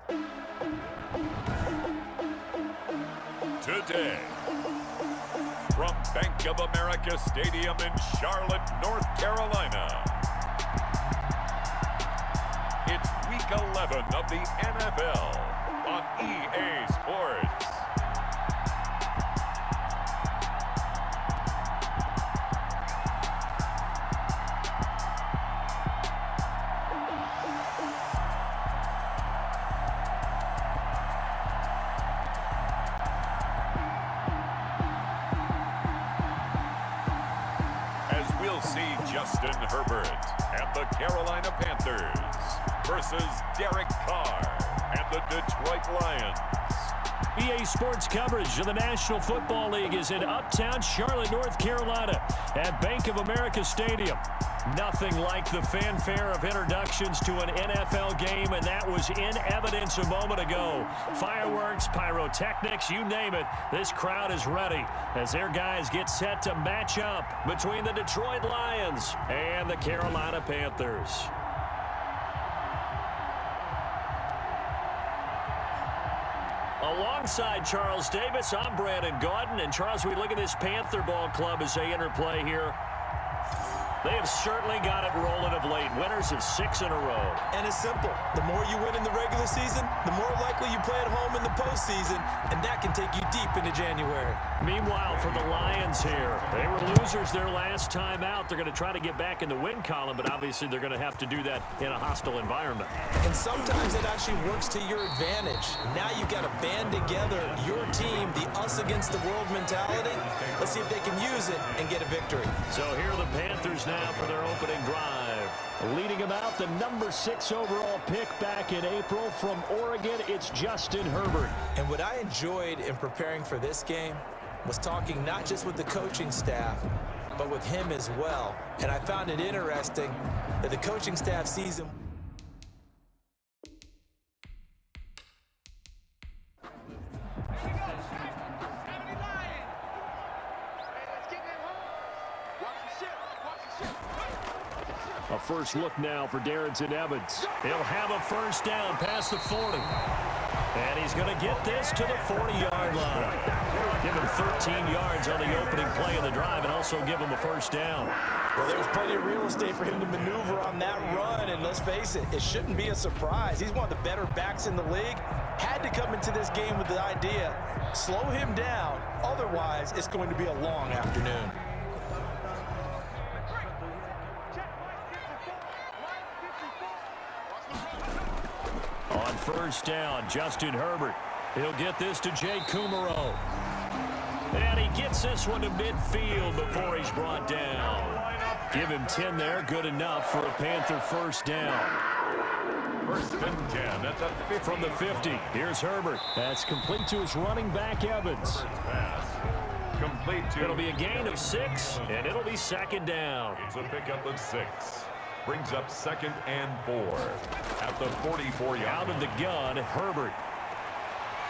Today, from Bank of America Stadium in Charlotte, North Carolina, it's Week 11 of the NFL on EA Sports. Justin Herbert and the Carolina Panthers versus Derek Carr and the Detroit Lions. EA Sports coverage of the National Football League is in uptown Charlotte, North Carolina at Bank of America Stadium. Nothing like the fanfare of introductions to an NFL game, and that was in evidence a moment ago. Fireworks, pyrotechnics, you name it, this crowd is ready as their guys get set to match up between the Detroit Lions and the Carolina Panthers. Alongside Charles Davis, I'm Brandon Gaudin. And Charles, we look at this Panther ball club as they interplay here. They have certainly got it rolling of late. Winners of 6 in a row. And it's simple. The more you win in the regular season, the more likely you play at home in the postseason, and that can take you deep into January. Meanwhile, for the Lions here, they were losers their last time out. They're going to try to get back in the win column, but obviously they're going to have to do that in a hostile environment. And sometimes it actually works to your advantage. Now you've got to band together your team, the us against the world mentality. Let's see if they can use it and get a victory. So here are the Panthers now for their opening drive. Leading them out, the number 6 overall pick back in April from Oregon, it's Justin Herbert. And what I enjoyed in preparing for this game was talking not just with the coaching staff, but with him as well. And I found it interesting that the coaching staff sees him. A first look now for Darrington Evans. He'll have a first down past the 40. And he's going to get this to the 40-yard line. Give him 13 yards on the opening play of the drive and also give him a first down. Well, there's plenty of real estate for him to maneuver on that run, and let's face it, it shouldn't be a surprise. He's one of the better backs in the league. Had to come into this game with the idea, slow him down, otherwise it's going to be a long afternoon. On first down, Justin Herbert. He'll get this to Jay Kumaro. And he gets this one to midfield before he's brought down. Give him 10 there, good enough for a Panther first down. First and 10 at the 50. From the 50, here's Herbert. That's complete to his running back, Evans. Pass. Complete to... It'll be a gain of 6, and it'll be second down. It's a pickup of 6. Brings up 2nd and 4 at the 44-yard. Out of the gun, Herbert.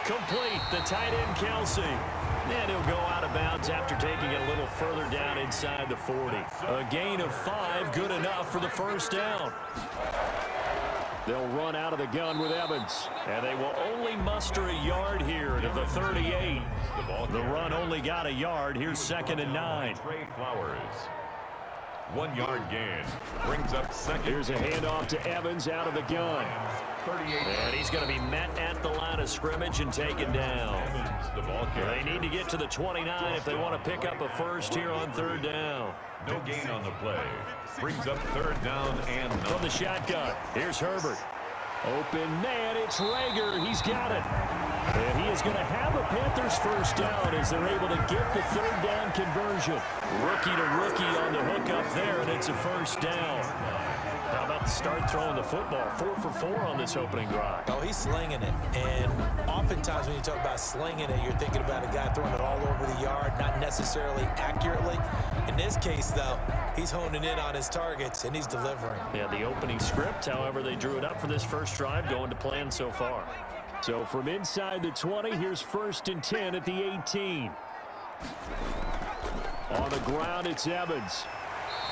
Complete, the tight end, Kelsey. And he'll go out of bounds after taking it a little further down inside the 40. A gain of 5, good enough for the first down. They'll run out of the gun with Evans. And they will only muster a yard here to the 38. The run only got a yard. Here's 2nd and 9. Trey Flowers. 1-yard gain. Brings up 2nd. Here's a handoff to Evans out of the gun. 38. And he's going to be met at the line of scrimmage and taken down. Evans, the ball carrier. They need to get to the 29 if they want to pick up a first here on 3rd down. No gain on the play. Brings up 3rd down and 9. From the shotgun, here's Herbert. Open man, it's Rager. He's got it. And he is going to have a Panthers first down as they're able to get the 3rd down conversion. Rookie to rookie on the hook up there, and it's a first down. How about to start throwing the football? 4 for 4 on this opening drive. Oh, he's slinging it. And oftentimes when you talk about slinging it, you're thinking about a guy throwing it all over the yard, not necessarily accurately. In this case, though, he's honing in on his targets, and he's delivering. Yeah, the opening script, however, they drew it up for this first drive, going to plan so far. So from inside the 20, here's 1st and 10 at the 18. On the ground, it's Evans.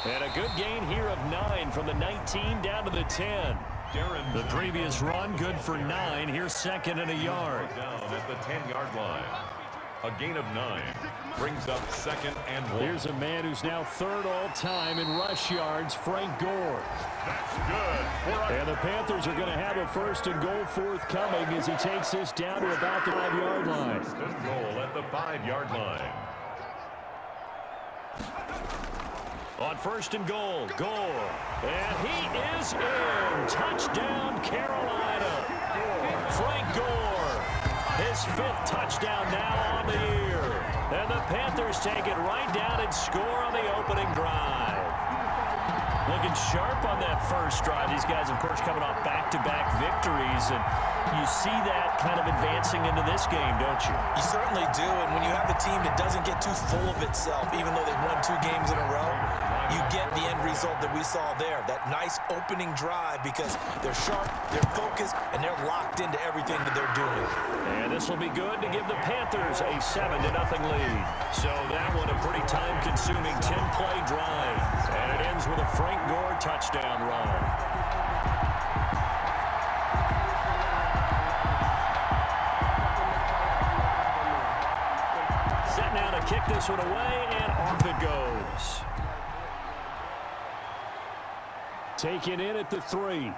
And a good gain here of 9 from the 19 down to the 10. The previous run, good for 9. Here's second and a yard. Down at the 10-yard line. A gain of 9 brings up second and 1. Here's a man who's now third all-time in rush yards, Frank Gore. That's good. And the Panthers are going to have a first and goal forthcoming as he takes this down to about the 5-yard line. First and goal at the 5-yard line. On first and goal, Gore. And he is in. Touchdown, Carolina. Frank Gore, his 5th touchdown now on the year. And the Panthers take it right down and score on the opening drive. Looking sharp on that first drive. These guys, of course, coming off back-to-back victories. And you see that kind of advancing into this game, don't you? You certainly do. And when you have a team that doesn't get too full of itself, even though they've won 2 games in a row, you get the end result that we saw there. That nice opening drive because they're sharp, they're focused, and they're locked into everything that they're doing. And this will be good to give the Panthers a 7-0 lead. So that one a pretty time-consuming 10-play drive. And it ends with a Frank Gore touchdown run. Set now to kick this one away, and off it goes. Taken in at the 3.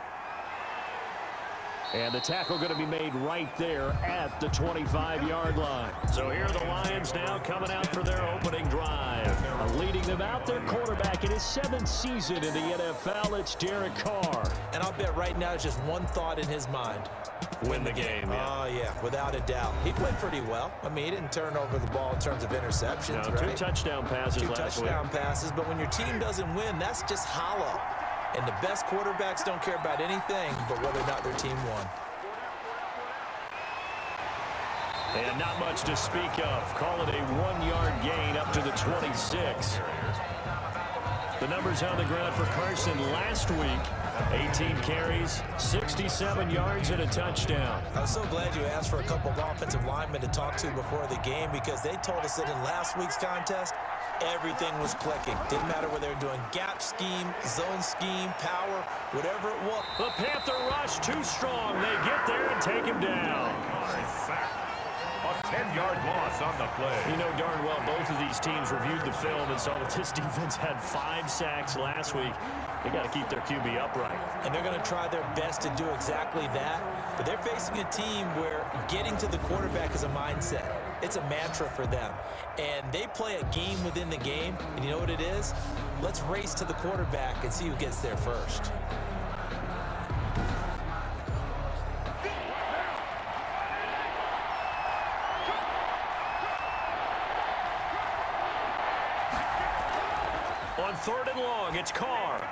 And the tackle going to be made right there at the 25-yard line. So here are the Lions now coming out for their opening drive. Leading them out, their quarterback in his 7th season in the NFL, it's Derek Carr. And I'll bet right now it's just one thought in his mind. Win the game. Oh, yeah, without a doubt. He played pretty well. I mean, he didn't turn over the ball in terms of interceptions, No, right? 2 touchdown passes last week. 2 touchdown passes, but when your team doesn't win, that's just hollow. And the best quarterbacks don't care about anything but whether or not their team won. And not much to speak of. Call it a 1-yard gain up to the 26. The numbers on the ground for Carson last week. 18 carries, 67 yards, and a touchdown. I'm so glad you asked for a couple of offensive linemen to talk to before the game because they told us that in last week's contest, everything was clicking. Didn't matter whether they were doing gap scheme, zone scheme, power, whatever it was. The Panther rush too strong. They get there and take him down. A 10-yard loss on the play. You know darn well both of these teams reviewed the film and saw that this defense had 5 sacks last week. They got to keep their QB upright. And they're going to try their best to do exactly that. But they're facing a team where getting to the quarterback is a mindset. It's a mantra for them. And they play a game within the game. And you know what it is? Let's race to the quarterback and see who gets there first. On 3rd and long, it's Carr.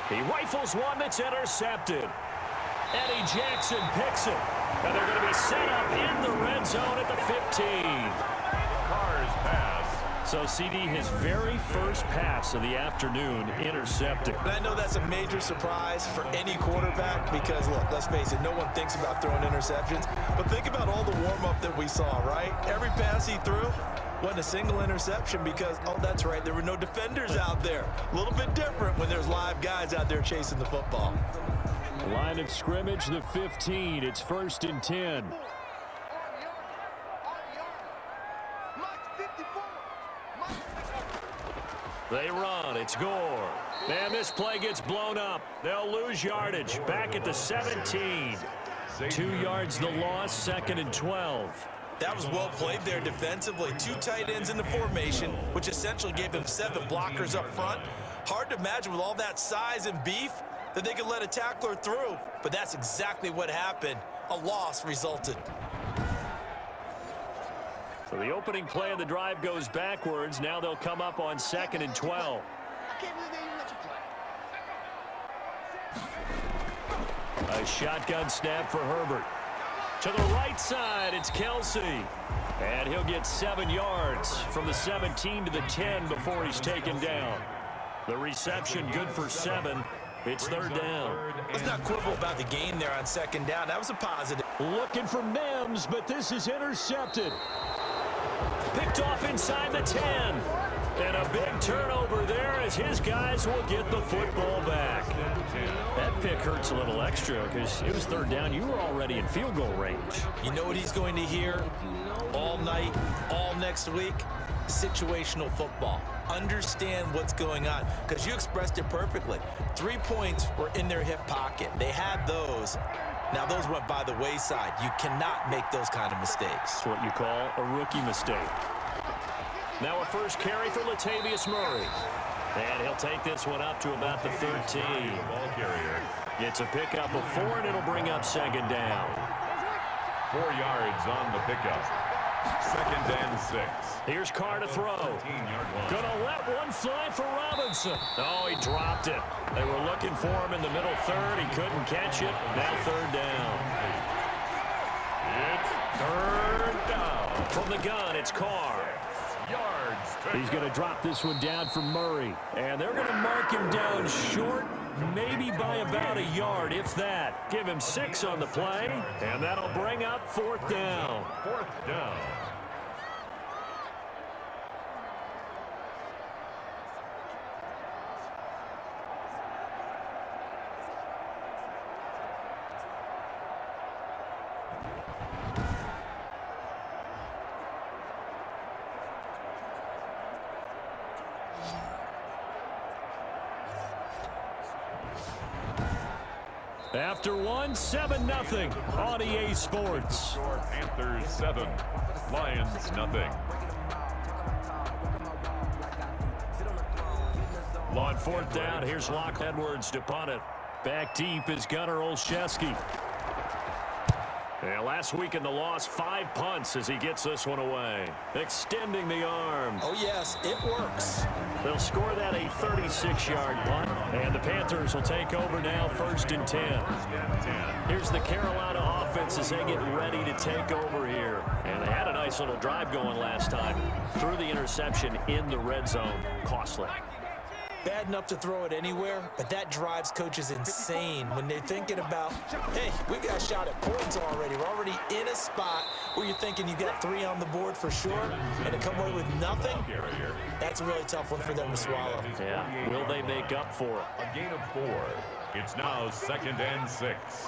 He rifles one that's intercepted. Eddie Jackson picks it. And they're going to be set up in the red zone at the 15. Carr's pass. So, CD, his very first pass of the afternoon intercepted. And I know that's a major surprise for any quarterback because, look, let's face it, no one thinks about throwing interceptions. But think about all the warm-up that we saw, right? Every pass he threw wasn't a single interception because, oh, that's right, there were no defenders out there. A little bit different when there's live guys out there chasing the football. Line of scrimmage, the 15. It's 1st and 10. They run. It's Gore. And this play gets blown up. They'll lose yardage. Back at the 17. 2 yards the loss, 2nd and 12. That was well played there defensively. 2 tight ends in the formation, which essentially gave them 7 blockers up front. Hard to imagine with all that size and beef that they could let a tackler through, but that's exactly what happened. A loss resulted. So the opening play of the drive goes backwards. Now they'll come up on 2nd and 12. A shotgun snap for Herbert. To the right side, it's Kelsey. And he'll get 7 yards from the 17 to the 10 before he's taken down. The reception good for 7. It's 3rd down. Let's not quibble about the gain there on 2nd down. That was a positive. Looking for Mims, but this is intercepted. Picked off inside the 10. And a big turnover there as his guys will get the football back. That pick hurts a little extra because it was third down. You were already in field goal range. You know what he's going to hear all night, all next week? Situational football. Understand what's going on, because you expressed it perfectly. 3 points were in their hip pocket. They had those. Now, those went by the wayside. You cannot make those kind of mistakes. It's what you call a rookie mistake. Now a first carry for Latavius Murray. And he'll take this one up to about the 13. Ball carrier. It's a pickup of 4, and it'll bring up second down. 4 yards on the pickup. Second and 6. Here's Carr to throw. 13-yard line. Gonna let one fly for Robinson. Oh, he dropped it. They were looking for him in the middle third. He couldn't catch it. Now third down. It's third down. From the gun, it's Carr. Yards. He's going to drop this one down for Murray. And they're going to mark him down short, maybe by about a yard, if that. Give him 6 on the play, and that'll bring up fourth down. Fourth down. After one, 7-0 on EA Sports. Panthers 7, Lions nothing. On fourth down, here's Lachlan Edwards to punt it. Back deep is Gunnar Olszewski. And last week in the loss, 5 punts as he gets this one away. Extending the arm. Oh, yes, it works. They'll score that a 36-yard punt. And the Panthers will take over now, 1st and 10. Here's the Carolina offense as they get ready to take over here. And they had a nice little drive going last time. Threw the interception in the red zone. Costly. Bad enough to throw it anywhere, but that drives coaches insane when they're thinking about, hey, we got a shot at points already. We're already in a spot where you're thinking you got 3 on the board for sure, and to come away with nothing, that's a really tough one for them to swallow. Yeah, will they make up for it? A gain of 4. It's now 2nd and 6.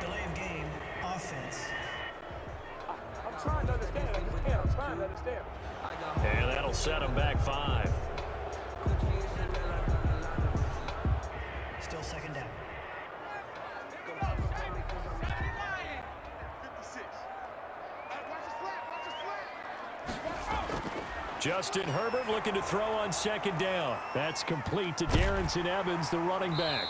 Delay of game, offense. Trying to understand. I'm trying to understand. And that'll set them back 5. Still second down. Justin Herbert looking to throw on second down. That's complete to Darrington Evans, the running back.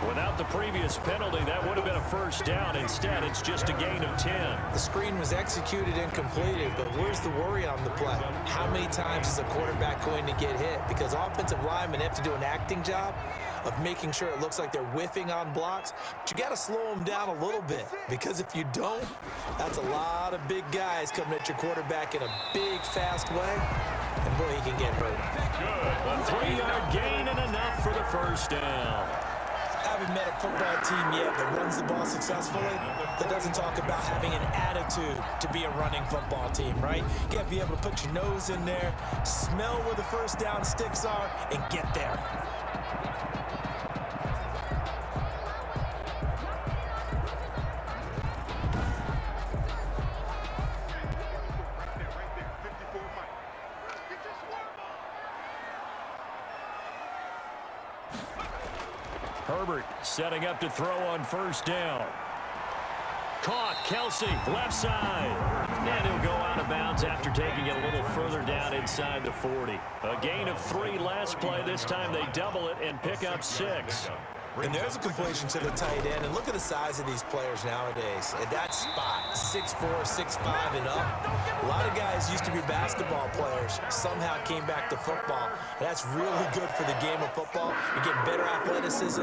Without the previous penalty, that would have been a first down. Instead, it's just a gain of 10. The screen was executed and completed, but where's the worry on the play? How many times is a quarterback going to get hit? Because offensive linemen have to do an acting job of making sure it looks like they're whiffing on blocks. But you got to slow them down a little bit, because if you don't, that's a lot of big guys coming at your quarterback in a big, fast way. And boy, he can get hurt. A 3-yard gain and enough for the first down. I haven't met a football team yet that runs the ball successfully that doesn't talk about having an attitude to be a running football team, right? You got to be able to put your nose in there, smell where the first down sticks are, and get there. Herbert setting up to throw on first down. Caught, Kelsey, left side. And he'll go out of bounds after taking it a little further down inside the 40. A gain of 3 last play. This time they double it and pick up 6. And there's a completion to the tight end. And look at the size of these players nowadays. At that spot, 6'4", 6'5", and up. A lot of guys used to be basketball players. Somehow came back to football. And that's really good for the game of football. You're getting better athleticism,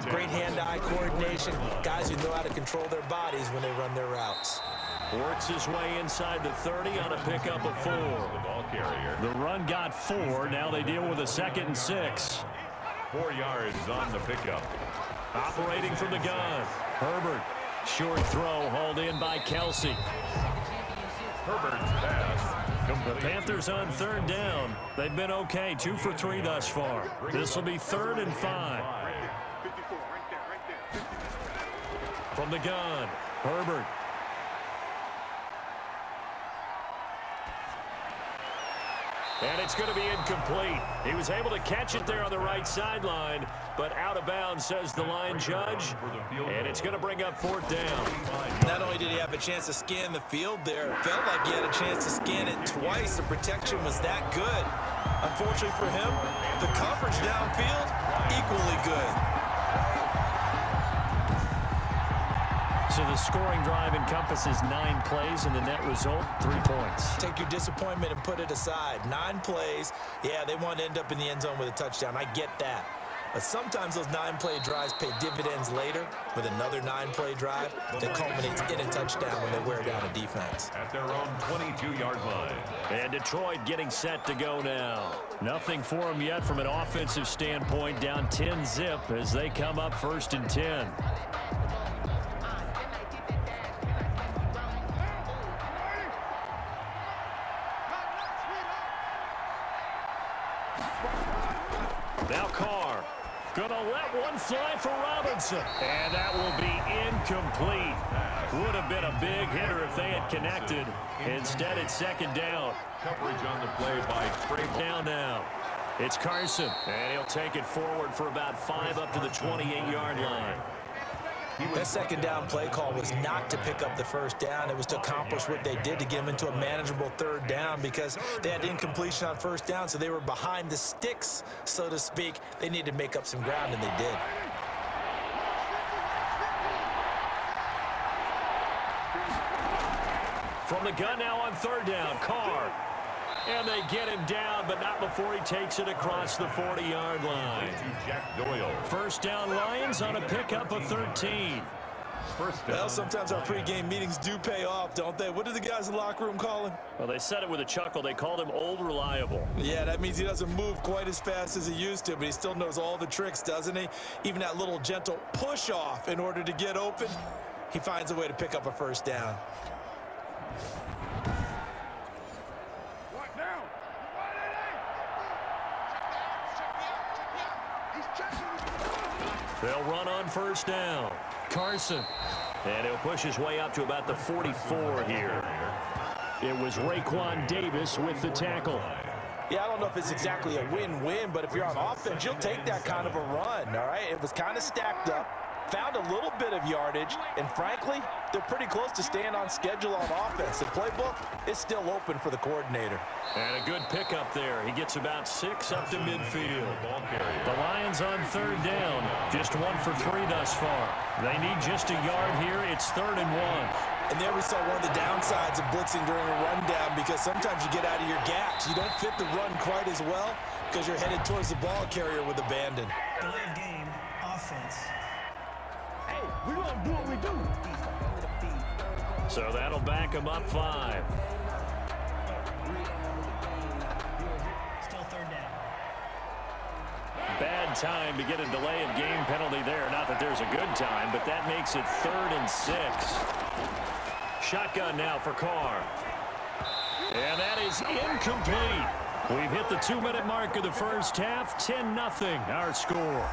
great hand-eye coordination, guys who know how to control their bodies when they run their routes. Works his way inside the 30 on a pickup of 4. The ball carrier. The run got 4. Now they deal with a 2nd and 6. 4 yards on the pickup. Operating from the gun. Herbert. Short throw hauled in by Kelsey. Herbert's pass. The Panthers on third down. They've been okay, 2 for 3 thus far. This will be 3rd and 5. From the gun, Herbert. And it's going to be incomplete. He was able to catch it there on the right sideline, but out of bounds, says the line judge. And it's going to bring up 4th down. Not only did he have a chance to scan the field there, it felt like he had a chance to scan it twice. The protection was that good. Unfortunately for him, the coverage downfield, equally good. So the scoring drive encompasses 9 plays, and the net result, 3 points. Take your disappointment and put it aside. 9 plays. Yeah, they want to end up in the end zone with a touchdown. I get that. But sometimes those 9-play drives pay dividends later with another 9-play drive that culminates in a touchdown when they wear down a defense. At their own 22-yard line. And Detroit getting set to go now. Nothing for them yet from an offensive standpoint. Down 10-zip as they come up 1st and 10. Now Carr. Gonna let one fly for Robinson. And that will be incomplete. Would have been a big hitter if they had connected. Instead, it's 2nd down. Coverage on the play by Trey. Down now. It's Carson. And he'll take it forward for about 5 up to the 28-yard line. That 2nd down play call was not to pick up the 1st down. It was to accomplish what they did to get them into a manageable 3rd down because they had incompletion on 1st down, so they were behind the sticks, so to speak. They needed to make up some ground, and they did. From the gun now on 3rd down, Carr. And they get him down, but not before he takes it across the 40-yard line. Jack Doyle. 1st down Lions on a pickup of 13. Well, sometimes our pregame meetings do pay off, don't they? What do the guys in the locker room call him? Well, they said it with a chuckle. They called him Old Reliable. Yeah, that means he doesn't move quite as fast as he used to, but he still knows all the tricks, doesn't he? Even that little gentle push-off in order to get open, he finds a way to pick up a 1st down. They'll run on 1st down. Carson. And he'll push his way up to about the 44 here. It was Raekwon Davis with the tackle. Yeah, I don't know if it's exactly a win-win, but if you're on offense, you'll take that kind of a run, all right? It was kind of stacked up, found a little bit of yardage, and frankly, they're pretty close to staying on schedule on offense. The playbook is still open for the coordinator. And a good pickup there. He gets about 6 up to midfield. The Lions on 3rd down. Just 1 for 3 thus far. They need just a yard here. It's 3rd and 1. And there we saw one of the downsides of blitzing during a rundown because sometimes you get out of your gaps. You don't fit the run quite as well because you're headed towards the ball carrier with abandon. Delay of game, offense. Hey, we're going to do what we do. So that'll back him up 5. Still 3rd down. Bad time to get a delay of game penalty there. Not that there's a good time, but that makes it 3rd and 6. Shotgun now for Carr. And that is incomplete. We've hit the 2-minute mark of the 1st half. 10-0 our score.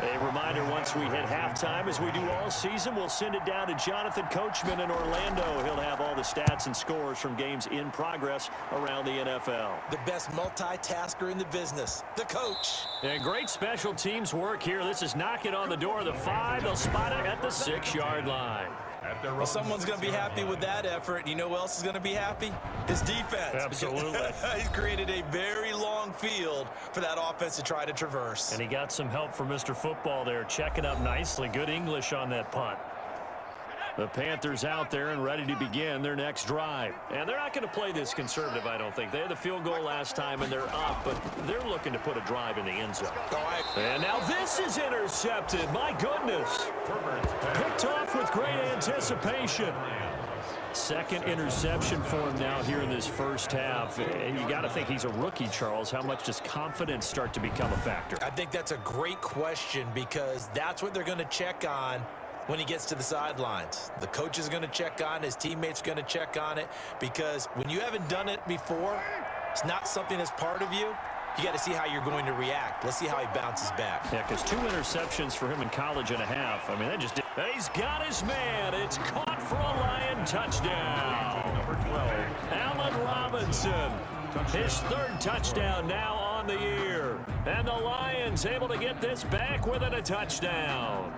A reminder, once we hit halftime, as we do all season, we'll send it down to Jonathan Coachman in Orlando. He'll have all the stats and scores from games in progress around the NFL. The best multitasker in the business, the coach. And great special teams work here. This is knocking on the door of the 5. They'll spot it at the 6-yard line. Well, someone's going to be happy with that effort. You know who else is going to be happy? His defense. Absolutely. He's created a very long field for that offense to try to traverse. And he got some help from Mr. Football there, checking up nicely. Good English on that punt. The Panthers out there and ready to begin their next drive. And they're not going to play this conservative, I don't think. They had the field goal last time, and they're up, but they're looking to put a drive in the end zone. And now this is intercepted. My goodness. Picked off with great anticipation. Second interception for him now here in this first half. And you got to think he's a rookie, Charles. How much does confidence start to become a factor? I think that's a great question because that's what they're going to check on when he gets to the sidelines. The coach is going to check on, his teammates are going to check on it, because when you haven't done it before, it's not something that's part of you. You got to see how you're going to react. Let's see how he bounces back. Yeah, because 2 interceptions for him in college and a half. I mean, that just... He's got his man. It's caught for a Lion touchdown. Number 12. Allen Robinson. His 3rd touchdown now on the year. And the Lions able to get this back within a touchdown.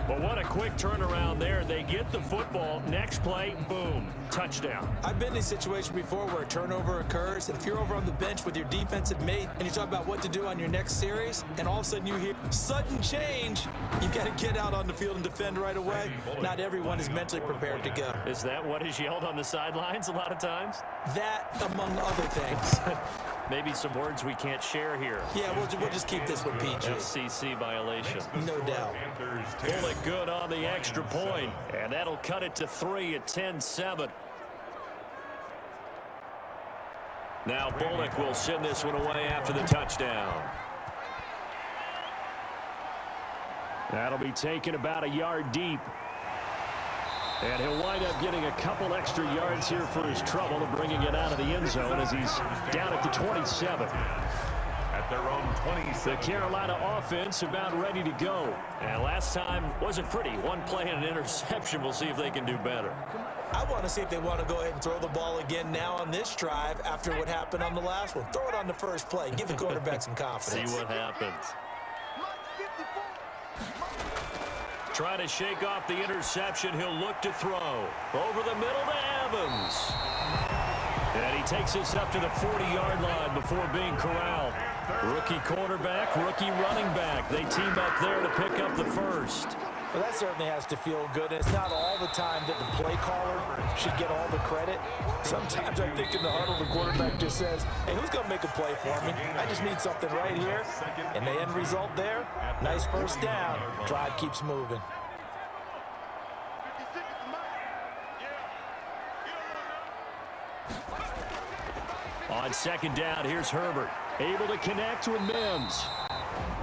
But what a quick turnaround there. They get the football. Next play, boom, touchdown. I've been in a situation before where a turnover occurs, and if you're over on the bench with your defensive mate and you talk about what to do on your next series, and all of a sudden you hear sudden change, you've got to get out on the field and defend right away. Not everyone is mentally prepared to go. Is that what is yelled on the sidelines a lot of times? That, among other things. Maybe some words we can't share here. Yeah, we'll just keep this one PG. FCC violation. No doubt. Bullock good on the extra point, and that'll cut it to 3 at 10-7. Now Bullock will send this one away after the touchdown. That'll be taken about a yard deep. And he'll wind up getting a couple extra yards here for his trouble and bringing it out of the end zone as he's down at the 27. At their own 27. The Carolina offense about ready to go. And last time wasn't pretty. One play and an interception. We'll see if they can do better. I want to see if they want to go ahead and throw the ball again now on this drive after what happened on the last one. Throw it on the first play. Give the quarterback some confidence. See what happens. Try to shake off the interception. He'll look to throw. Over the middle to Evans. And he takes us up to the 40-yard line before being corralled. Rookie quarterback, rookie running back. They team up there to pick up the first. Well, that certainly has to feel good. It's not all the time that the play caller should get all the credit. Sometimes I think in the huddle, the quarterback just says, hey, who's going to make a play for me? I just need something right here. And the end result there, nice first down. Drive keeps moving. On second down, here's Herbert. Able to connect with Mims.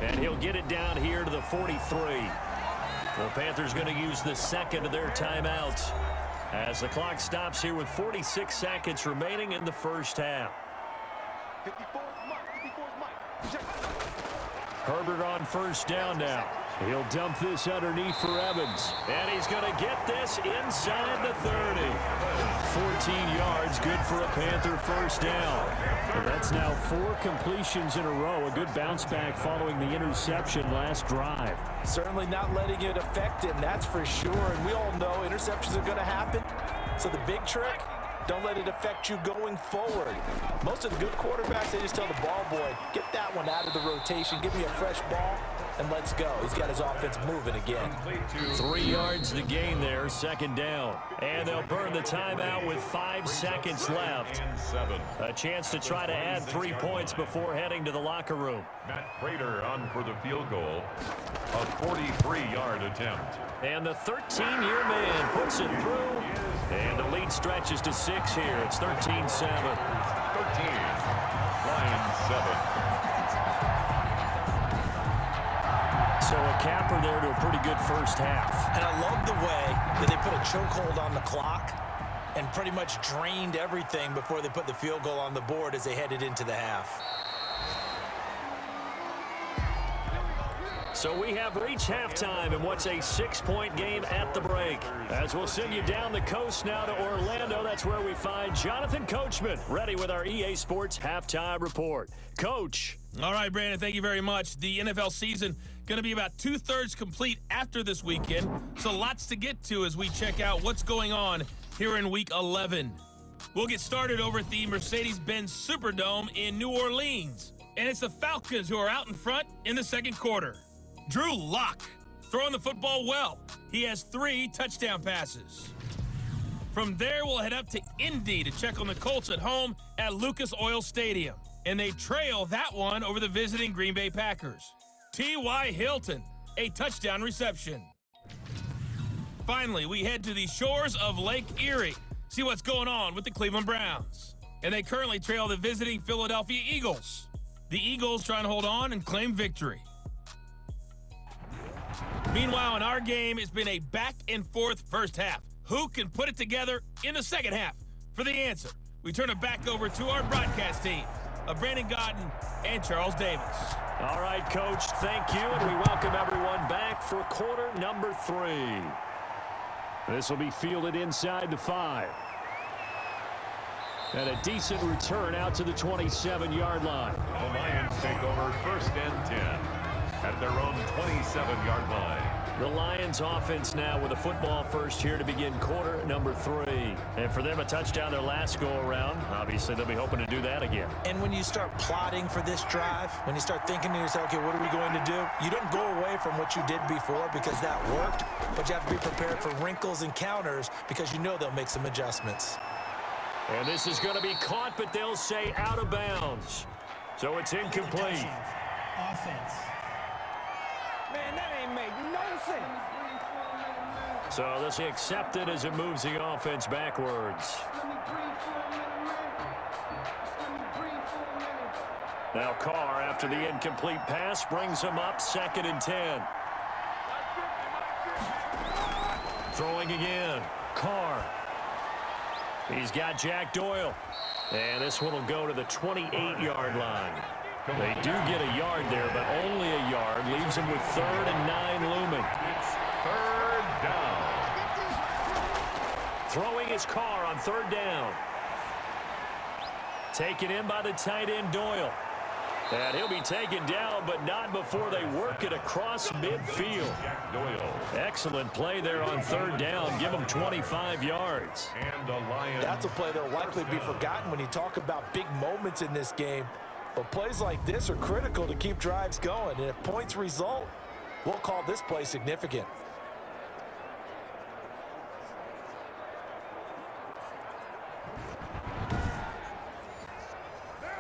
And he'll get it down here to the 43. Well, Panthers going to use the second of their timeouts as the clock stops here with 46 seconds remaining in the first half. Herbert on first down now. He'll dump this underneath for Evans. And he's going to get this inside the 30. 14 yards, good for a Panther first down. And that's now 4 completions in a row. A good bounce back following the interception last drive. Certainly not letting it affect him, that's for sure. And we all know interceptions are going to happen. So the big trick, don't let it affect you going forward. Most of the good quarterbacks, they just tell the ball boy, get that one out of the rotation, give me a fresh ball, and let's go. He's got his offense moving again. 3 yards the gain there, second down. And they'll burn the timeout with 5 seconds left. A chance to try to add 3 points before heading to the locker room. Matt Prater on for the field goal. A 43-yard attempt. And the 13-year man puts it through. And the lead stretches to 6 here. It's 13-7. 13. Lions 7. So a capper there to a pretty good first half. And I love the way that they put a chokehold on the clock and pretty much drained everything before they put the field goal on the board as they headed into the half. So we have reached halftime in what's a 6-point game at the break. As we'll send you down the coast now to Orlando, that's where we find Jonathan Coachman, ready with our EA Sports Halftime Report. Coach. All right, Brandon, thank you very much. The NFL season going to be about 2/3 complete after this weekend, so lots to get to as we check out what's going on here in Week 11. We'll get started over at the Mercedes-Benz Superdome in New Orleans, and it's the Falcons who are out in front in the second quarter. Drew Lock throwing the football well. He has 3 touchdown passes. From there, we'll head up to Indy to check on the Colts at home at Lucas Oil Stadium. And they trail that one over the visiting Green Bay Packers. T.Y. Hilton, a touchdown reception. Finally, we head to the shores of Lake Erie. See what's going on with the Cleveland Browns. And they currently trail the visiting Philadelphia Eagles. The Eagles trying to hold on and claim victory. Meanwhile, in our game, it's been a back-and-forth first half. Who can put it together in the second half? For the answer, we turn it back over to our broadcast team of Brandon Godden and Charles Davis. All right, Coach, thank you, and we welcome everyone back for quarter number 3. This will be fielded inside the 5. And a decent return out to the 27-yard line. The Lions take over 1st and 10 at their own 27-yard line. The Lions offense now with a football first here to begin quarter number 3. And for them, a touchdown their last go-around. Obviously, they'll be hoping to do that again. And when you start plotting for this drive, when you start thinking to yourself, okay, what are we going to do? You don't go away from what you did before because that worked, but you have to be prepared for wrinkles and counters because you know they'll make some adjustments. And this is going to be caught, but they'll say out of bounds. So it's incomplete. Offense. Man, that ain't make no sense. So this is accepted as it moves the offense backwards. Now Carr, after the incomplete pass, brings him up 2nd and 10. Throwing again. Carr. He's got Jack Doyle. And this one will go to the 28-yard line. They do get a yard there, but only a yard. Leaves them with 3rd and 9 looming. It's 3rd down. Throwing his Carr on 3rd down. Taken in by the tight end Doyle. And he'll be taken down, but not before they work it across midfield. Jack Doyle. Excellent play there on 3rd down. Give them 25 yards. And the Lions. That's a play that'll likely be forgotten when you talk about big moments in this game. But plays like this are critical to keep drives going. And if points result, we'll call this play significant.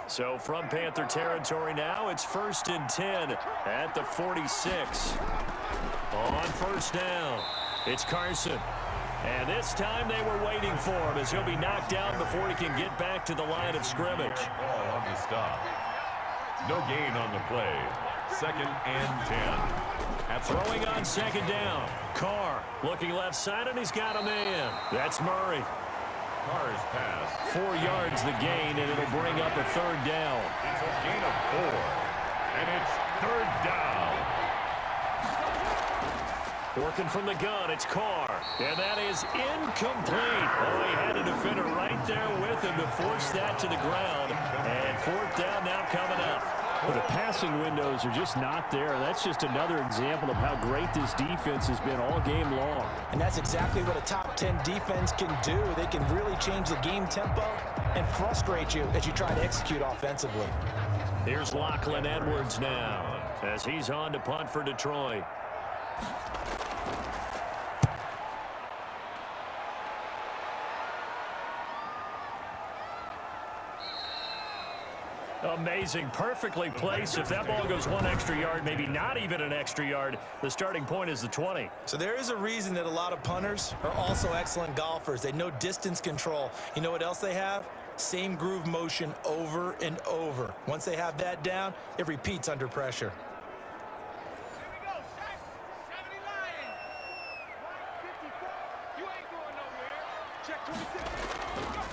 So from Panther territory now, it's 1st and 10 at the 46. On 1st down, it's Carson. And this time they were waiting for him as he'll be knocked down before he can get back to the line of scrimmage. Ball on the stop. No gain on the play. 2nd and 10. Throwing on 2nd down. Carr looking left side, and he's got a man. That's Murray. Carr's pass. 4 yards the gain, and it'll bring up a 3rd down. It's a gain of 4. And it's 3rd down. Working from the gun, it's Carr. And that is incomplete. Oh, he had a defender right there with him to force that to the ground. And 4th down now coming up. Well, the passing windows are just not there. That's just another example of how great this defense has been all game long. And that's exactly what a top 10 defense can do. They can really change the game tempo and frustrate you as you try to execute offensively. Here's Lachlan Edwards now as he's on to punt for Detroit. Amazing, perfectly placed. If that ball goes 1 extra yard, maybe not even an extra yard, the starting point is the 20. So there is a reason that a lot of punters are also excellent golfers. They know distance control. You know what else they have? Same groove motion over and over. Once they have that down, it repeats under pressure.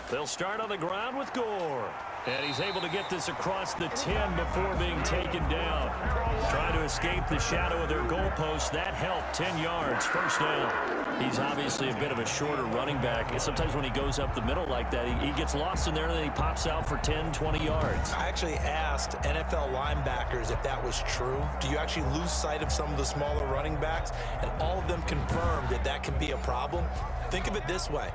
They'll start on the ground with Gore. And he's able to get this across the 10 before being taken down. Trying to escape the shadow of their goalpost. That helped. 10 yards. 1st down. He's obviously a bit of a shorter running back. And sometimes when he goes up the middle like that, he gets lost in there and then he pops out for 10, 20 yards. I actually asked NFL linebackers if that was true. Do you actually lose sight of some of the smaller running backs? And all of them confirmed that that can be a problem. Think of it this way.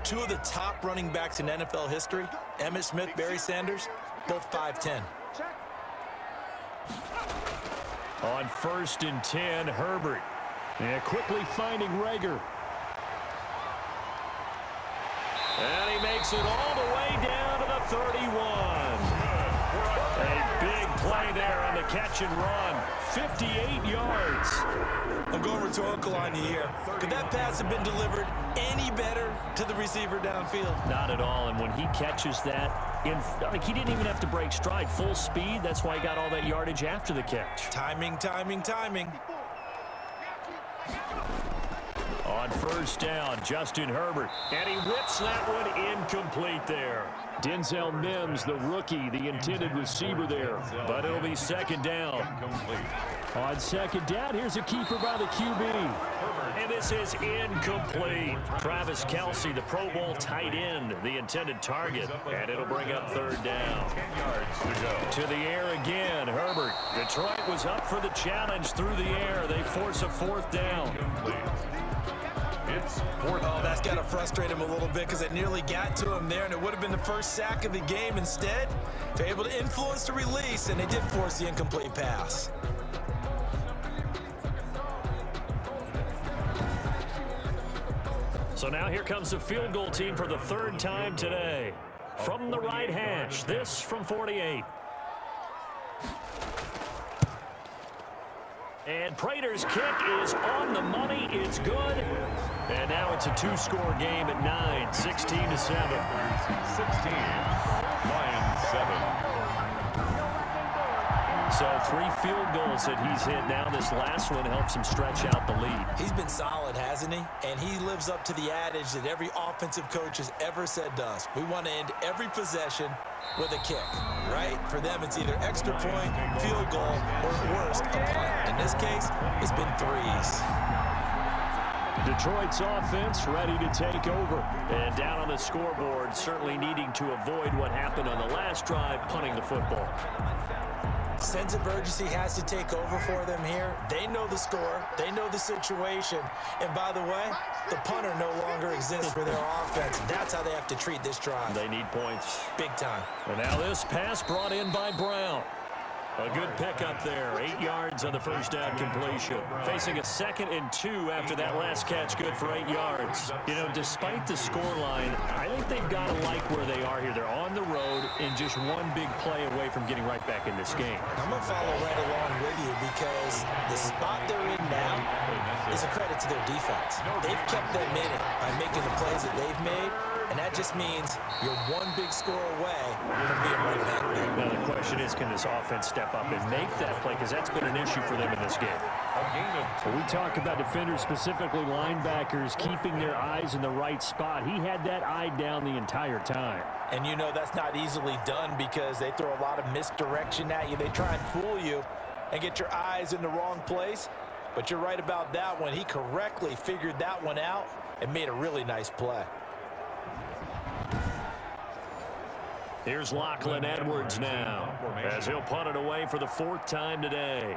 2 of the top running backs in NFL history, Emmitt Smith, Barry Sanders, both 5'10". On 1st and 10, Herbert. And quickly finding Rager. And he makes it all the way down to the 31. A big play there on the catch and run. 58 yards. I'm going rhetorical on you here. Could that pass have been delivered any better to the receiver downfield? Not at all, and when he catches that, he didn't even have to break stride. Full speed, that's why he got all that yardage after the catch. Timing, timing, timing. On first down, Justin Herbert, and he whips that one incomplete there. Denzel Mims, the rookie, the intended receiver there. But it'll be second down. On second down, here's a keeper by the QB. And this is incomplete. Travis Kelce, the Pro Bowl tight end, the intended target. And it'll bring up third down. 10 yards to go. To the air again, Herbert. Detroit was up for the challenge through the air. They force a fourth down. It's fourth. Oh, that's got to frustrate him a little bit because it nearly got to him there, and it would have been the first sack of the game. Instead, they're able to influence the release, and they did force the incomplete pass. So now here comes the field goal team for the third time today. From the right hash, this from 48. And Prater's kick is on the money. It's good. And now it's a two-score game at 9, 16-7. 16, Lions 7. So 3 field goals that he's hit now. This last one helps him stretch out the lead. He's been solid, hasn't he? And he lives up to the adage that every offensive coach has ever said to us. We want to end every possession with a kick, right? For them, it's either extra point, field goal, or at worst, a punt. In this case, it's been 3s. Detroit's offense ready to take over. And down on the scoreboard, certainly needing to avoid what happened on the last drive, punting the football. Sense of urgency has to take over for them here. They know the score. They know the situation. And by the way, the punter no longer exists for their offense. That's how they have to treat this drive. They need points. Big time. And now this pass brought in by Brown. A good pickup there. 8 yards on the first down completion. Facing a 2nd and 2 after that last catch. Good for 8 yards. You know, despite the scoreline, I think they've got to like where they are here. They're on the road and just one big play away from getting right back in this game. I'm going to follow right along with you because the spot they're in now is a credit to their defense. They've kept them in it by making the plays that they've made, and that just means you're one big score away from being right back there. Now the question is, can this offense step up and make that play? Because that's been an issue for them in this game. When we talk about defenders, specifically linebackers, keeping their eyes in the right spot, he had that eye down the entire time. And you know that's not easily done because they throw a lot of misdirection at you. They try and fool you and get your eyes in the wrong place. But you're right about that one. He correctly figured that one out and made a really nice play. Here's Lachlan Edwards now, as he'll punt it away for the 4th time today.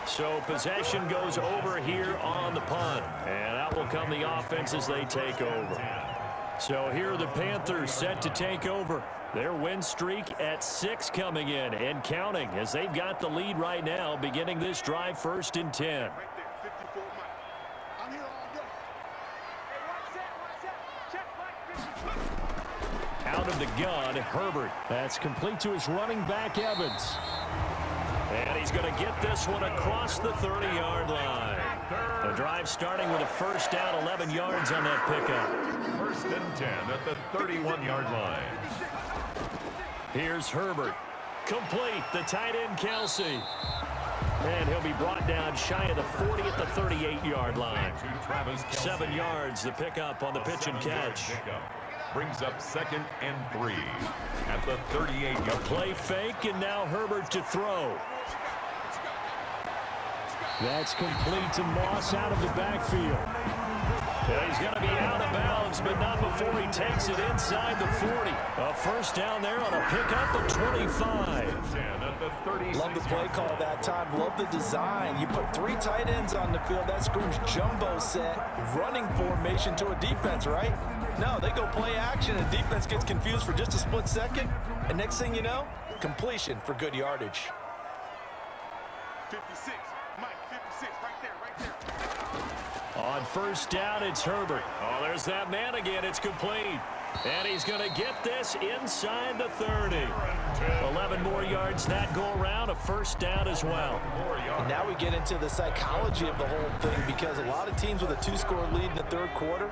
So possession goes over here on the punt, and out will come the offense as they take over. So here are the Panthers set to take over. Their win streak at 6 coming in and counting as they've got the lead right now, beginning this drive 1st and 10. Out of the gun, Herbert. That's complete to his running back, Evans. And he's going to get this one across the 30-yard line. The drive starting with a first down, 11 yards on that pickup. 1st and 10 at the 31-yard line. Here's Herbert. Complete, the tight end Kelce. And he'll be brought down shy of the 40 at the 38-yard line. 7 yards, the pickup on the pitch and catch. Brings up 2nd and 3 at the 38-yard line. Play fake, and now Herbert to throw. That's complete to Moss out of the backfield. Yeah, he's going to be out of bounds, but not before he takes it inside the 40. A first down there on a pickup of 25. Love the play call that time. Love the design. You put 3 tight ends on the field. That screams jumbo set, running formation to a defense, right? No, they go play action, and defense gets confused for just a split second. And next thing you know, completion for good yardage. 56, Mike, 56, right there, right there. On first down, it's Herbert. Oh, there's that man again. It's complete. And he's going to get this inside the 30. 11 more yards that go around, a first down as well. And now we get into the psychology of the whole thing, because a lot of teams with a 2-score lead in the third quarter,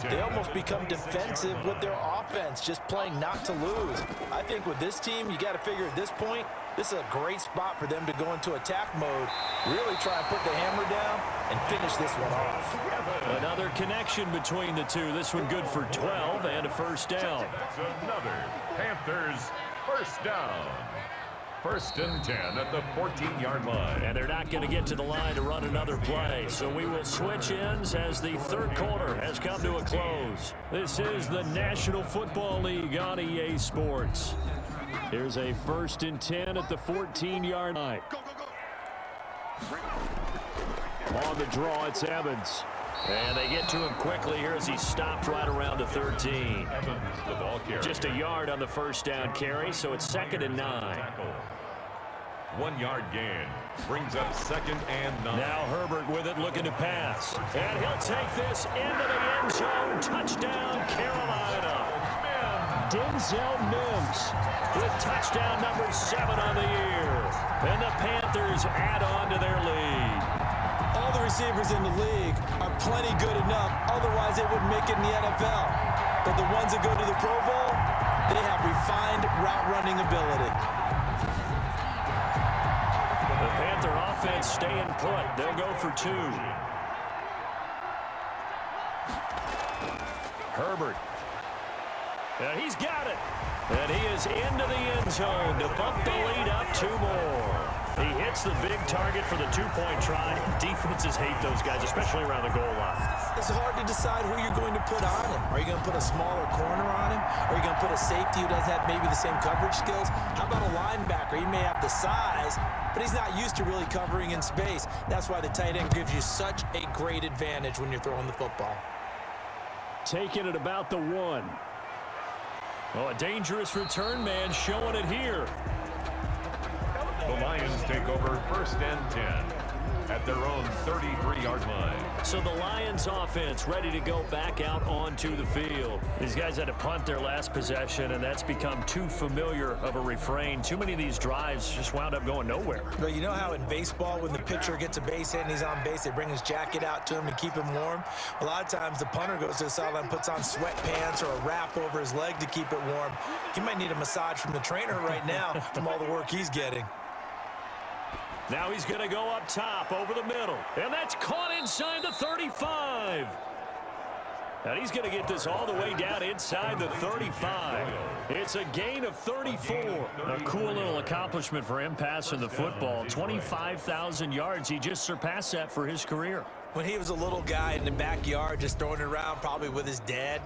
they almost become defensive with their offense, just playing not to lose. I think with this team, you got to figure at this point, this is a great spot for them to go into attack mode, really try and put the hammer down and finish this one off. Another connection between the two. This one good for 12 and a first down. That's another Panthers first down. First and 10 at the 14-yard line. And they're not going to get to the line to run another play. So we will switch ends as the third quarter has come to a close. This is the National Football League on EA Sports. Here's a first and 10 at the 14-yard line. On the draw, it's Evans. And they get to him quickly here as he stopped right around the 13. Evans, the ball carrier. Just a yard on the first down carry, so it's 2nd and 9. 1 yard gain brings up 2nd and 9. Now Herbert with it, looking to pass. And he'll take this into the end zone. Touchdown, Carolina. Denzel Mims with touchdown number 7 on the year. And the Panthers add on to their lead. All the receivers in the league are plenty good enough, otherwise they wouldn't make it in the NFL. But the ones that go to the Pro Bowl, they have refined route running ability. The Panther offense staying put. They'll go for 2. Herbert. And he's got it. And he is into the end zone to bump the lead up 2 more. He hits the big target for the 2-point try. Defenses hate those guys, especially around the goal line. It's hard to decide who you're going to put on him. Are you going to put a smaller corner on him? Are you going to put a safety who doesn't have maybe the same coverage skills? How about a linebacker? He may have the size, but he's not used to really covering in space. That's why the tight end gives you such a great advantage when you're throwing the football. Taking it about the 1. Oh, a dangerous return man showing it here. The Lions take over 1st and 10 at their own 33-yard line. So the Lions offense ready to go back out onto the field. These guys had to punt their last possession, and that's become too familiar of a refrain. Too many of these drives just wound up going nowhere. But you know how in baseball, when the pitcher gets a base hit and he's on base, they bring his jacket out to him to keep him warm? A lot of times the punter goes to the sideline, puts on sweatpants or a wrap over his leg to keep it warm. He might need a massage from the trainer right now from all the work he's getting. Now he's going to go up top over the middle. And that's caught inside the 35. And he's going to get this all the way down inside the 35. It's a gain of 34. A cool little accomplishment for him passing the football. 25,000 yards. He just surpassed that for his career. When he was a little guy in the backyard just throwing it around, probably with his dad,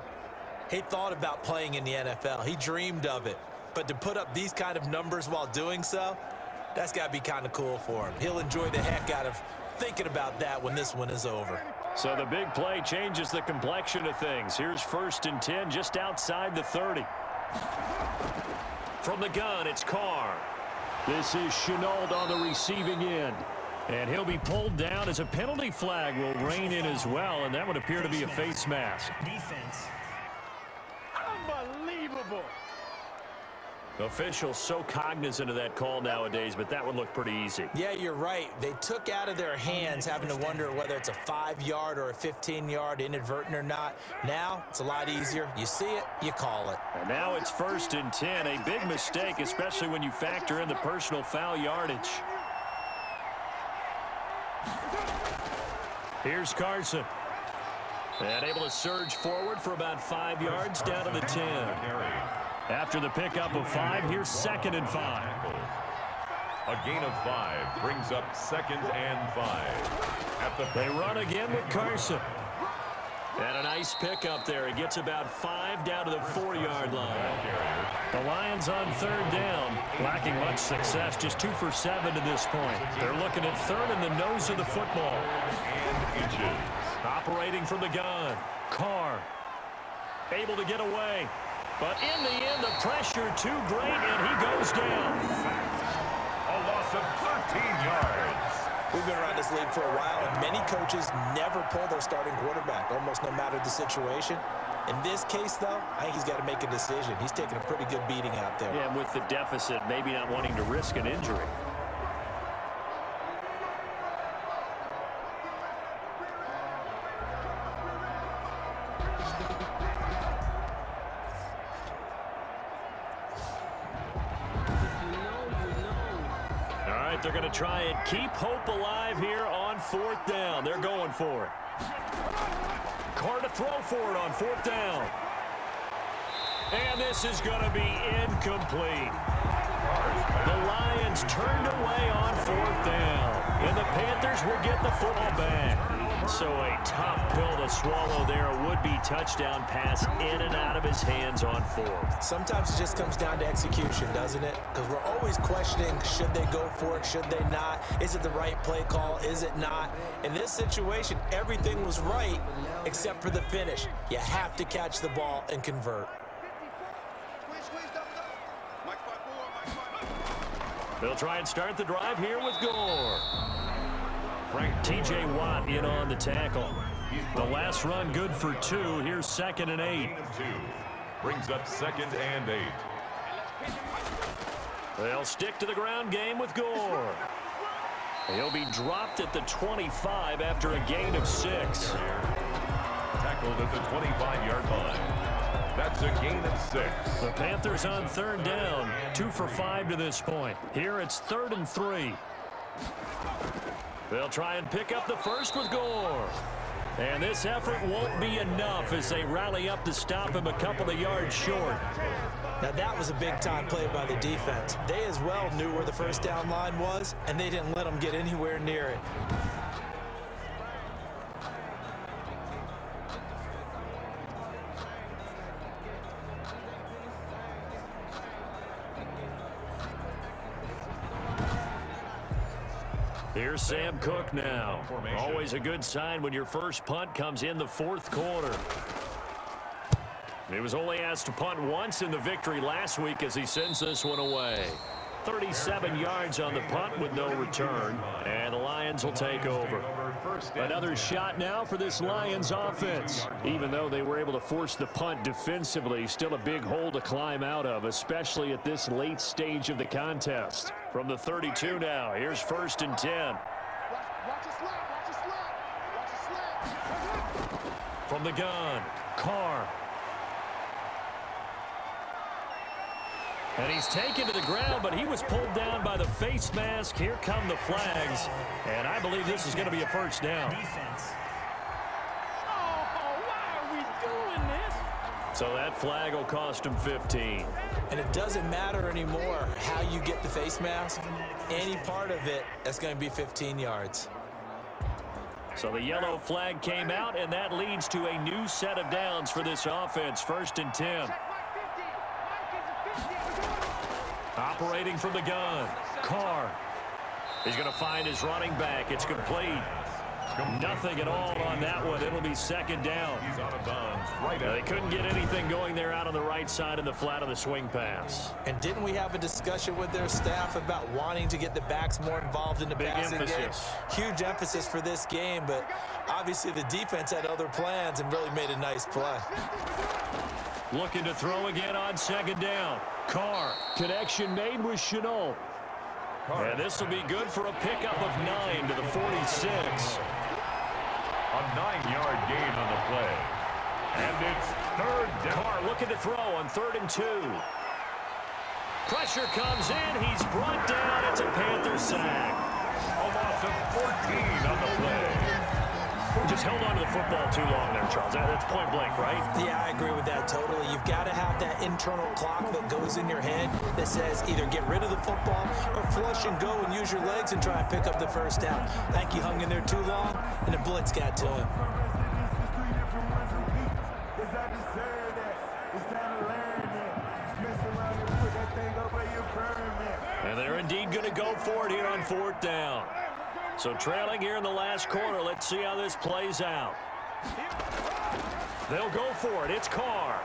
he thought about playing in the NFL. He dreamed of it. But to put up these kind of numbers while doing so, that's got to be kind of cool for him. He'll enjoy the heck out of thinking about that when this one is over. So the big play changes the complexion of things. Here's 1st and 10 just outside the 30. From the gun, it's Carr. This is Chenault on the receiving end. And he'll be pulled down as a penalty flag will rein in as well, and that would appear to be a face mask. Defense. Unbelievable. Officials so cognizant of that call nowadays, but that would look pretty easy. Yeah, you're right. They took out of their hands having to wonder whether it's a 5-yard or a 15-yard, inadvertent or not. Now, it's a lot easier. You see it, you call it. And now it's 1st and 10. A big mistake, especially when you factor in the personal foul yardage. Here's Carson. And able to surge forward for about 5 yards down to the 10. After the pickup of 5, here's 2nd and 5. A gain of 5 brings up 2nd and 5. They run again with Carson. And a nice pickup there. He gets about 5 down to the 4-yard line. The Lions on 3rd down, lacking much success, just 2 for 7 to this point. They're looking at 3rd in the nose of the football. And inches. Operating from the gun. Carr able to get away. But in the end, the pressure too great, and he goes down. A loss of 13 yards. We've been around this league for a while, and many coaches never pull their starting quarterback, almost no matter the situation. In this case, though, I think he's got to make a decision. He's taking a pretty good beating out there. Yeah, and with the deficit, maybe not wanting to risk an injury. They're going to try and keep hope alive here on 4th down. They're going for it. Carr to throw for it on 4th down. And this is going to be incomplete. The Lions turned away on 4th down. And the Panthers will get the football back. So a tough pill to swallow there. A would-be touchdown pass in and out of his hands on 4th. Sometimes it just comes down to execution, doesn't it? Because we're always questioning, should they go for it, should they not? Is it the right play call, is it not? In this situation, everything was right except for the finish. You have to catch the ball and convert. They'll try and start the drive here with Gore. T.J. Watt in on the tackle. The last run good for 2. Here's 2nd and 8. Brings up 2nd and 8. They'll stick to the ground game with Gore. He'll be dropped at the 25 after a gain of 6. Tackled at the 25-yard line. That's a gain of 6. The Panthers on 3rd down. 2 for 5 to this point. Here it's 3rd and 3. They'll try and pick up the first with Gore. And this effort won't be enough as they rally up to stop him a couple of yards short. Now that was a big-time play by the defense. They as well knew where the first down line was, and they didn't let them get anywhere near it. Here's Sam Cook now. Always a good sign when your first punt comes in the 4th quarter. He was only asked to punt once in the victory last week as he sends this one away. 37 yards on the punt with no return, and the Lions will take over. Another shot now for this Lions offense. Even though they were able to force the punt defensively, still a big hole to climb out of, especially at this late stage of the contest. From the 32 now, here's 1st and 10. From the gun, Carr. And he's taken to the ground, but he was pulled down by the face mask. Here come the flags, and I believe this is going to be a first down. Defense. Why are we doing this? So that flag will cost him 15. And it doesn't matter anymore how you get the face mask. Any part of it, that's going to be 15 yards. So the yellow flag came out, and that leads to a new set of downs for this offense. 1st and 10. Operating from the gun, Carr. He's going to find his running back. It's complete. Nothing at all on that one. It'll be 2nd down. He's out of bounds. Right They couldn't get anything going there out on the right side in the flat of the swing pass. And didn't we have a discussion with their staff about wanting to get the backs more involved in the passing game? Huge emphasis for this game, but obviously the defense had other plans and really made a nice play. Looking to throw again on 2nd down. Carr. Connection made with Chenault. And this will be good for a pickup of 9 to the 46. A 9-yard gain on the play. And it's 3rd down. Carr looking to throw on 3rd and 2. Pressure comes in. He's brought down. It's a Panther sack. A loss of 14 on the play. Just held on to the football too long there, Charles. That's point blank, right? Yeah, I agree with that totally. You've got to have that internal clock that goes in your head that says either get rid of the football or flush and go and use your legs and try and pick up the first down. I think he hung in there too long, and the blitz got to him. And they're indeed going to go for it here on 4th down. So trailing here in the last quarter. Let's see how this plays out. They'll go for it. It's Carr.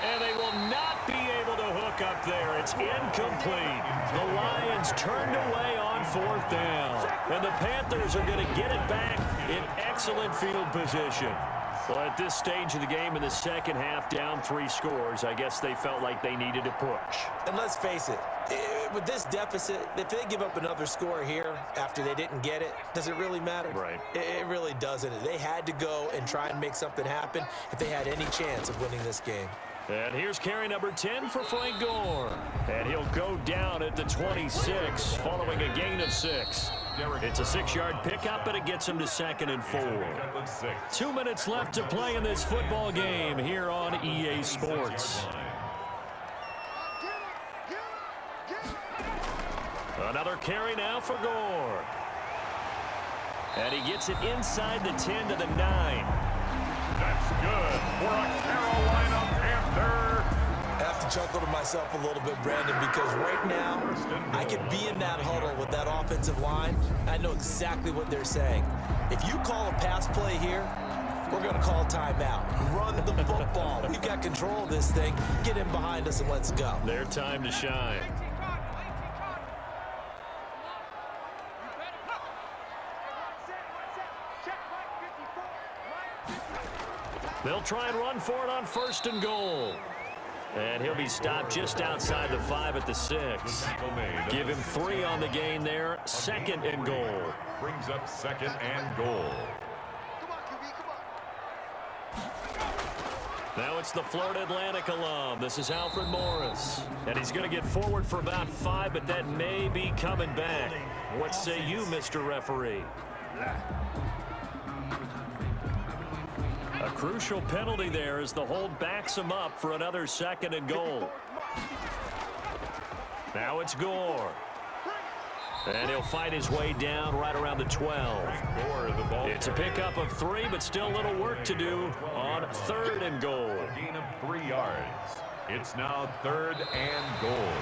And they will not be able to hook up there. It's incomplete. The Lions turned away on 4th down. And the Panthers are going to get it back in excellent field position. Well, at this stage of the game in the second half, down 3 scores, I guess they felt like they needed to push. And let's face it, with this deficit, if they give up another score here after they didn't get it, does it really matter? Right. It really doesn't. They had to go and try and make something happen if they had any chance of winning this game. And here's carry number 10 for Frank Gore. And he'll go down at the 26 following a gain of 6. It's a 6-yard pickup, and it gets him to 2nd and 4. 2 minutes left to play in this football game here on EA Sports. Another carry now for Gore. And he gets it inside the 10 to the 9. That's good for a Carolina Panther. I have to chuckle to myself a little bit, Brandon, because right now I could be in that huddle with that offensive line. I know exactly what they're saying. If you call a pass play here, we're going to call timeout. Run the football. We've got control of this thing. Get in behind us and let's go. Their time to shine. They'll try and run for it on 1st and goal. And he'll be stopped just outside the 5 at the 6. Give him 3 on the gain there. 2nd and goal. Brings up 2nd and goal. Now it's the Florida Atlantic alum. This is Alfred Morris. And he's going to get forward for about 5, but that may be coming back. What say you, Mr. Referee? A crucial penalty there as the hold backs him up for another 2nd and goal. Now it's Gore. And he'll fight his way down right around the 12. It's a pickup of 3, but still a little work to do on 3rd and goal. A gain of 3 yards. It's now 3rd and goal.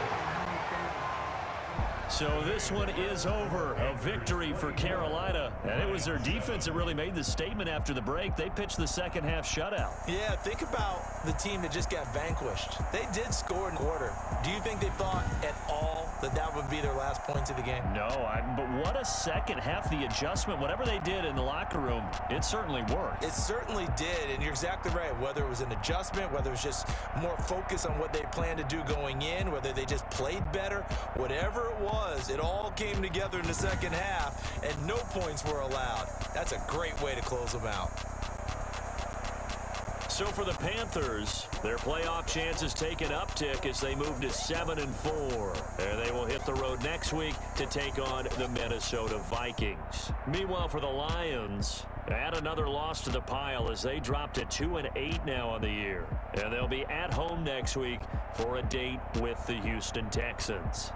So this one is over. A victory for Carolina. And it was their defense that really made the statement after the break. They pitched the second half shutout. Yeah, think about the team that just got vanquished. They did score in quarter. Do you think they thought at all that that would be their last points of the game? No, but what a second half. The adjustment, whatever they did in the locker room, it certainly worked. It certainly did, and you're exactly right. Whether it was an adjustment, whether it was just more focus on what they planned to do going in, whether they just played better, whatever it was, it all came together in the second half, and no points were allowed. That's a great way to close them out. So for the Panthers, their playoff chances take an uptick as they move to 7 and 4. And they will hit the road next week to take on the Minnesota Vikings. Meanwhile, for the Lions, add another loss to the pile as they drop to 2 and 8 now on the year. And they'll be at home next week for a date with the Houston Texans.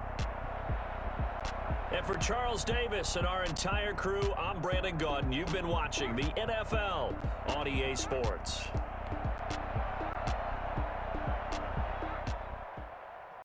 And for Charles Davis and our entire crew, I'm Brandon Gaudin. You've been watching the NFL on EA Sports.